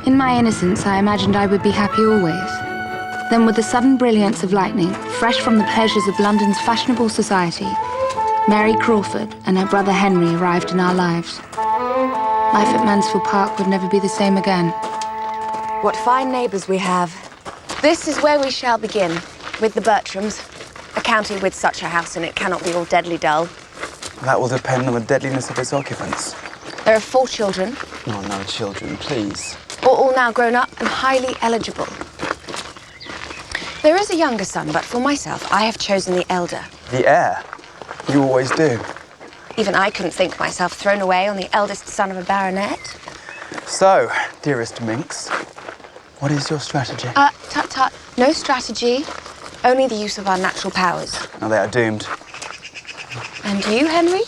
In my innocence, I imagined I would be happy always. Then with the sudden brilliance of lightning, fresh from the pleasures of London's fashionable society, Mary Crawford and her brother Henry arrived in our lives. Life at Mansfield Park would never be the same again. What fine neighbours we have. This is where we shall begin, with the Bertrams. A county with such a house in it cannot be all deadly dull. That will depend on the deadliness of its occupants. There are 4 children. Oh, no children, please. All now grown up and highly eligible. There is a younger son, but for myself, I have chosen the elder. The heir? You always do. Even I couldn't think myself thrown away on the eldest son of a baronet. So, dearest Minx, what is your strategy? Tut-tut. No strategy, only the use of our natural powers. Now they are doomed. And you, Henry?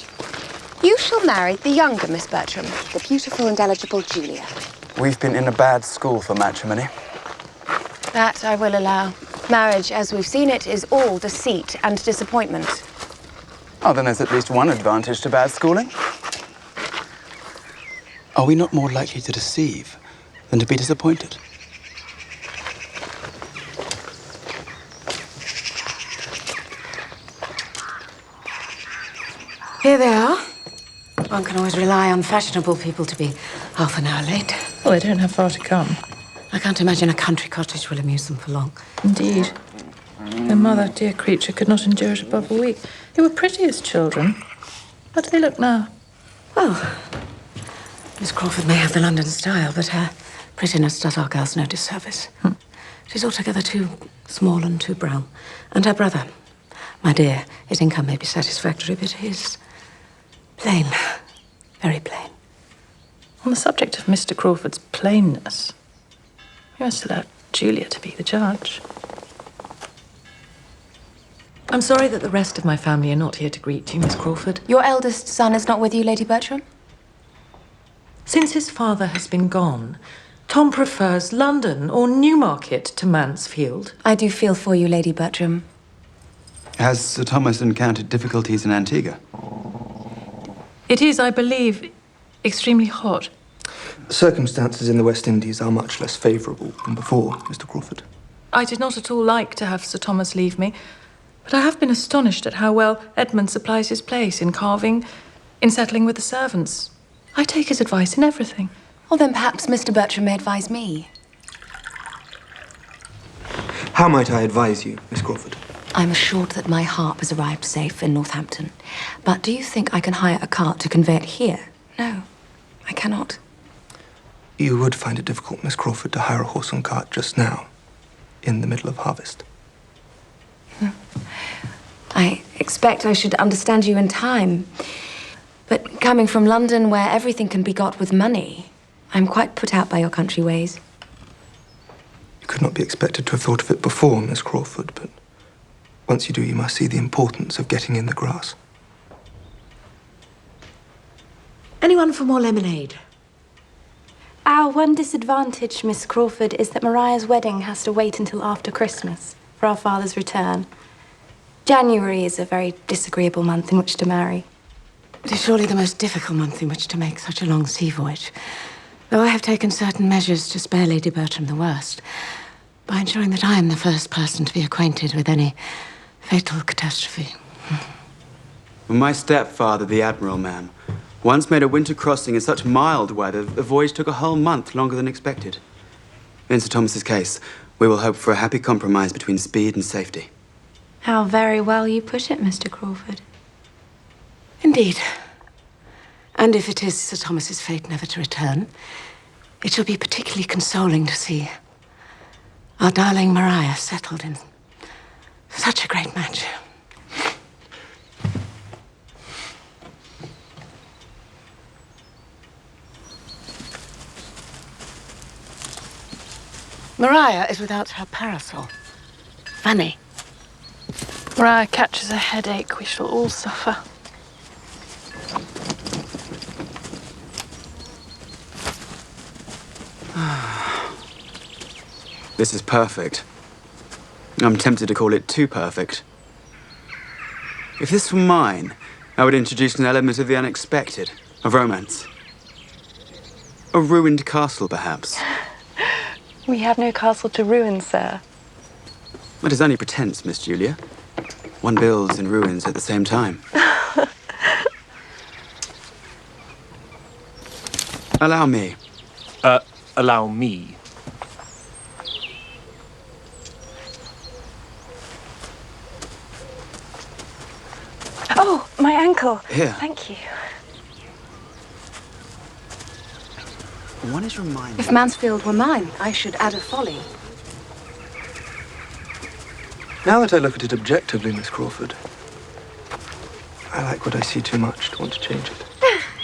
You shall marry the younger Miss Bertram, the beautiful and eligible Julia. We've been in a bad school for matrimony. That I will allow. Marriage, as we've seen it, is all deceit and disappointment. Oh, then there's at least one advantage to bad schooling. Are we not more likely to deceive than to be disappointed? Here they are. One can always rely on fashionable people to be half an hour late. Well, they don't have far to come. I can't imagine a country cottage will amuse them for long. Indeed. Their mother, dear creature, could not endure it above a week. They were pretty as children. How do they look now? Well, Miss Crawford may have the London style, but her prettiness does our girls no disservice. She's altogether too small and too brown. And her brother, my dear, his income may be satisfactory, but his plain, very plain. On the subject of Mr. Crawford's plainness, we must allow Julia to be the judge. I'm sorry that the rest of my family are not here to greet you, Miss Crawford. Your eldest son is not with you, Lady Bertram? Since his father has been gone, Tom prefers London or Newmarket to Mansfield. I do feel for you, Lady Bertram. Has Sir Thomas encountered difficulties in Antigua? It is, I believe, extremely hot. Circumstances in the West Indies are much less favourable than before, Mr. Crawford. I did not at all like to have Sir Thomas leave me, but I have been astonished at how well Edmund supplies his place in carving, in settling with the servants. I take his advice in everything. Well, then perhaps Mr. Bertram may advise me. How might I advise you, Miss Crawford? I'm assured that my harp has arrived safe in Northampton. But do you think I can hire a cart to convey it here? No, I cannot. You would find it difficult, Miss Crawford, to hire a horse and cart just now, in the middle of harvest. I expect I should understand you in time. But coming from London, where everything can be got with money, I'm quite put out by your country ways. You could not be expected to have thought of it before, Miss Crawford, but once you do, you must see the importance of getting in the grass. Anyone for more lemonade? Our one disadvantage, Miss Crawford, is that Mariah's wedding has to wait until after Christmas for our father's return. January is a very disagreeable month in which to marry. It is surely the most difficult month in which to make such a long sea voyage. Though I have taken certain measures to spare Lady Bertram the worst, by ensuring that I am the first person to be acquainted with any fatal catastrophe. My stepfather, the Admiral, ma'am, once made a winter crossing in such mild weather that the voyage took a whole month longer than expected. In Sir Thomas's case, we will hope for a happy compromise between speed and safety. How very well you put it, Mr. Crawford. Indeed. And if it is Sir Thomas's fate never to return, it shall be particularly consoling to see our darling Maria settled in such a great match. Maria is without her parasol. Funny. Mariah catches a headache, we shall all suffer. This is perfect. I'm tempted to call it too perfect. If this were mine, I would introduce an element of the unexpected, of romance. A ruined castle, perhaps. We have no castle to ruin, sir. It is only pretense, Miss Julia. One builds and ruins at the same time. Allow me. Allow me. Oh, my ankle. Here. Thank you. One is reminded. If Mansfield were mine, I should add a folly. Now that I look at it objectively, Miss Crawford, I like what I see too much to want to change it.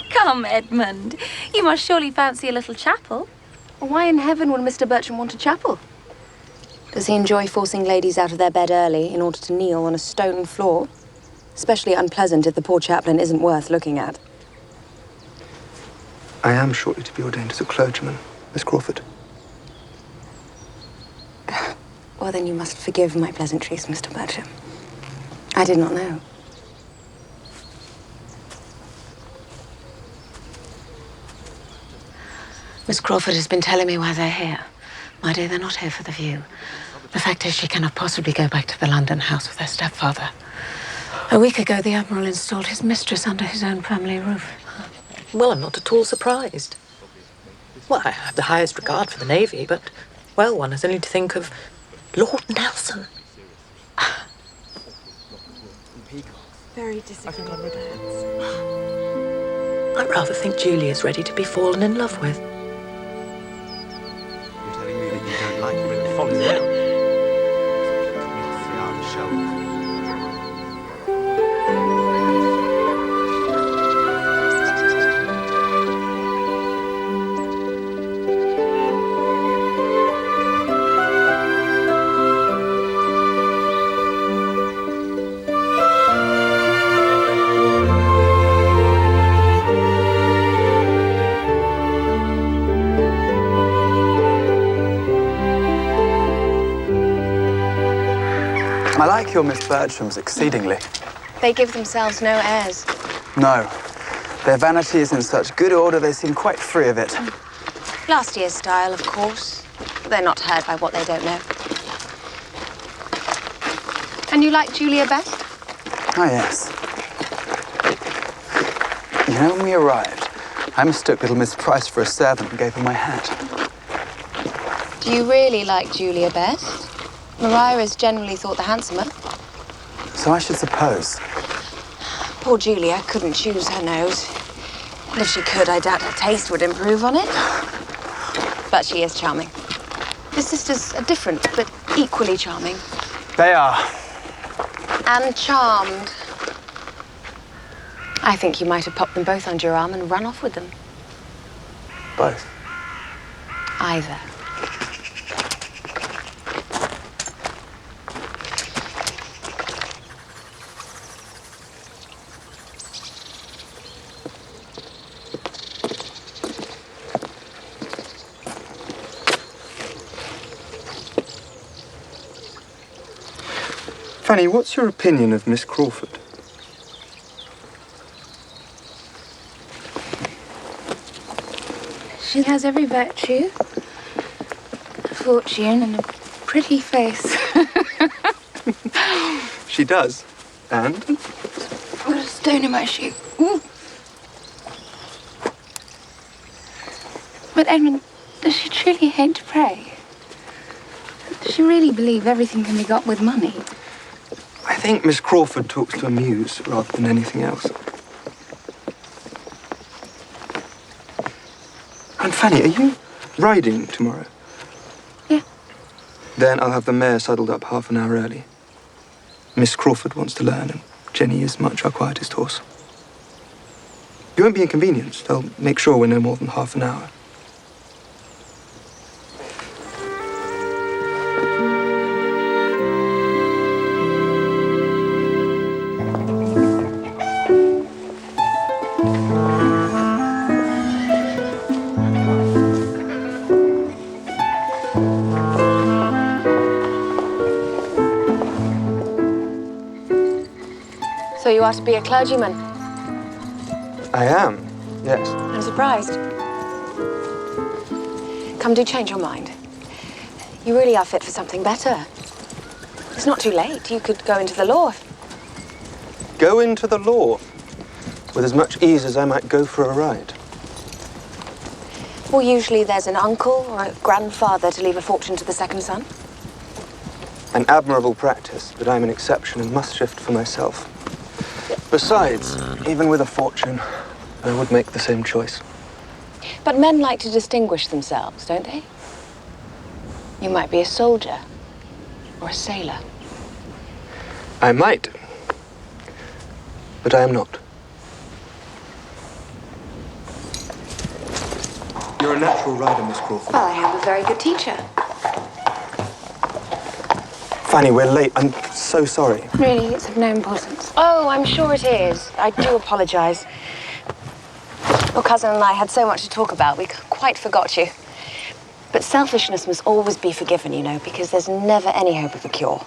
Come, Edmund. You must surely fancy a little chapel. Why in heaven would Mr. Bertram want a chapel? Does he enjoy forcing ladies out of their bed early in order to kneel on a stone floor? Especially unpleasant if the poor chaplain isn't worth looking at. I am shortly to be ordained as a clergyman, Miss Crawford. Well, then you must forgive my pleasantries, Mr. Bertram. I did not know. Miss Crawford has been telling me why they're here. My dear, they're not here for the view. The fact is, she cannot possibly go back to the London house with her stepfather. A week ago, the Admiral installed his mistress under his own family roof. Well, I'm not at all surprised. Well, I have the highest regard for the Navy, but, well, one has only to think of Lord Nelson. Very disagreeable birds. I rather think Julia's ready to be fallen in love with. You're telling me that you don't like it? Follows down. I like your Miss Bertrams exceedingly. They give themselves no airs. No. Their vanity is in such good order, they seem quite free of it. Last year's style, of course. They're not hurt by what they don't know. And you like Julia best? Ah, yes. You know, when we arrived, I mistook little Miss Price for a servant and gave her my hat. Do you really like Julia best? Maria is generally thought the handsomer. So I should suppose. Poor Julia couldn't choose her nose. If she could, I doubt her taste would improve on it. But she is charming. The sisters are different, but equally charming. They are. And charmed. I think you might have popped them both under your arm and run off with them. Both. Either. Fanny, what's your opinion of Miss Crawford? She has every virtue, a fortune, and a pretty face. She does. And? I've got a stone in my shoe. Ooh. But Edmund, does she truly hate to pray? Does she really believe everything can be got with money? I think Miss Crawford talks to amuse rather than anything else. And Fanny, are you riding tomorrow? Yeah. Then I'll have the mare saddled up half an hour early. Miss Crawford wants to learn, and Jenny is much our quietest horse. You won't be inconvenienced. I'll make sure we're no more than half an hour. So you are to be a clergyman? I am, yes. I'm surprised. Come, do change your mind. You really are fit for something better. It's not too late. You could go into the law. Go into the law with as much ease as I might go for a ride. Well, usually there's an uncle or a grandfather to leave a fortune to the second son. An admirable practice, but I'm an exception and must shift for myself. Besides, even with a fortune, I would make the same choice. But men like to distinguish themselves, don't they? You might be a soldier or a sailor. I might, but I am not. You're a natural rider, Miss Crawford. Well, I have a very good teacher. Fanny, we're late. I'm so sorry. Really, it's of no importance. Oh, I'm sure it is. I do apologize. Your cousin and I had so much to talk about, we quite forgot you. But selfishness must always be forgiven, you know, because there's never any hope of a cure.